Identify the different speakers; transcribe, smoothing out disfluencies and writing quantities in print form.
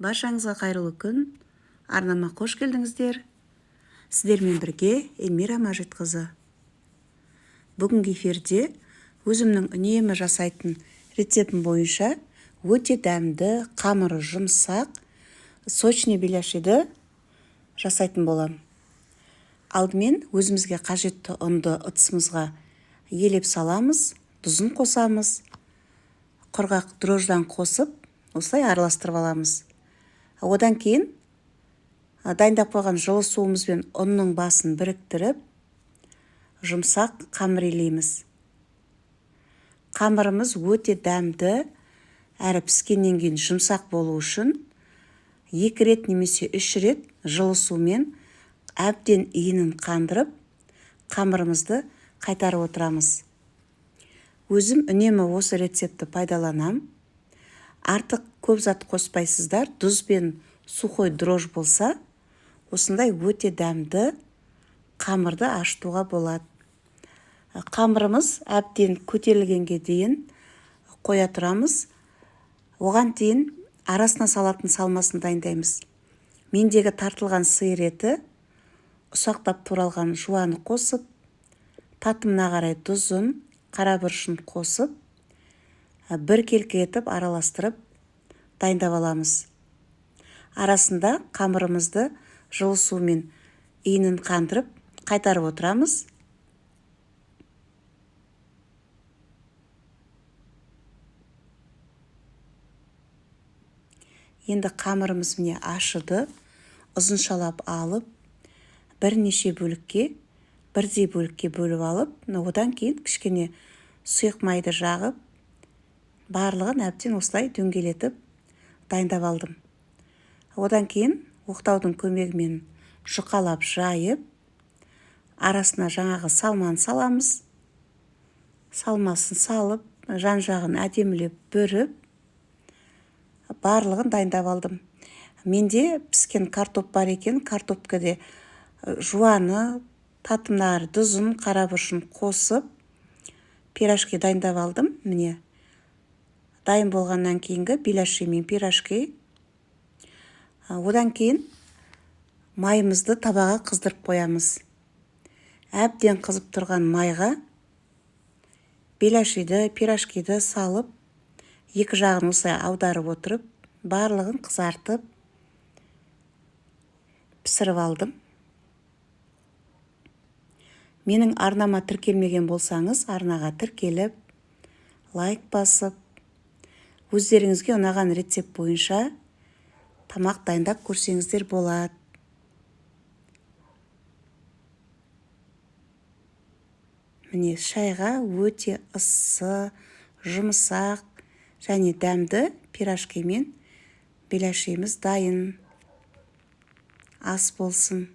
Speaker 1: Баршаңызға қайырлы күн. Арнама қош келдіңіздер. Сіздермен бірге Эльмира Мәжитқызы. Бүгінгі эфирде өзімнің үнемі жасайтын рецептім бойынша өте дәмді, қамыры жұмсақ, сочный беляшиді жасайтын болам. Алдымен өзімізге қажетті ұнды ыдысымызға елеп саламыз, тұзын қосамыз, құрғақ дрожждан қосып, осылай араластырып аламыз. Одан кейін дайындап қойған жылы суымызбен ұнның басын біріктіріп, жұмсақ қамыр илейміз. Қамырымыз өте дәмді, әрі піскеннен кейін жұмсақ болу үшін 2 рет немесе 3 рет жылы сумен әбден иінін қандырып, қамырымызды қайтарып отырамыз. Өзім үнемі осы рецепті пайдаланам. Артық көп зат қоспайсыздар, тұз бен сухой дрожж болса, осындай өте дәмді қамырды ашытуға болады. Қамырымыз әбден көтерілгенге дейін қоя тұрамыз. Оған дейін арасына салатын салмасын дайындаймыз. Мендегі тартылған сиыр еті, ұсақтап туралған жуаны қосып, татымына қарай тұзын, қара бұрышын қосып, бір келкі етіп араластырып дайындап аламыз. Арасында қамырымызды жылы сумен иінін қандырып қайтарып отырамыз. Енді қамырымыз міне ашыды, ұзыншалап алып, бірнеше бөлікке, бірдей бөлікке бөліп алып, одан кейін кішкене сұйық майды жағып, барлығын әбден осылай дөңгелетіп дайындап алдым. Одан кейін оқтаудың көмегімен жұқалап жайып, арасына жаңағы салманы саламыз. Салмасын салып, жан-жағын әдемілеп бүріп, барлығын дайындап алдым. Менде піскен картоп бар екен, картопкаде жуаны, татымнары, тұзын, қара бұрышын қосып, пирожки дайындап алдым. Міне, дайын болғаннан кейінгі беляши мен пирожки. Одан кейін майымызды табаға қыздырып қоямыз. Әбден қызып тұрған майға беляшиді, пирожкиді салып, екі жағын осылай аударып отырып, барлығын қызартып, пісіріп алдым. Менің арнама тіркелмеген болсаңыз, арнаға тіркеліп, лайк басып, өздеріңізге ұнаған рецепт бойынша тамақ дайындап көрсеңіздер болады. Міне шайға өте ыссы, жұмсақ және дәмді пирожки мен беляшиіміз дайын. Ас болсын.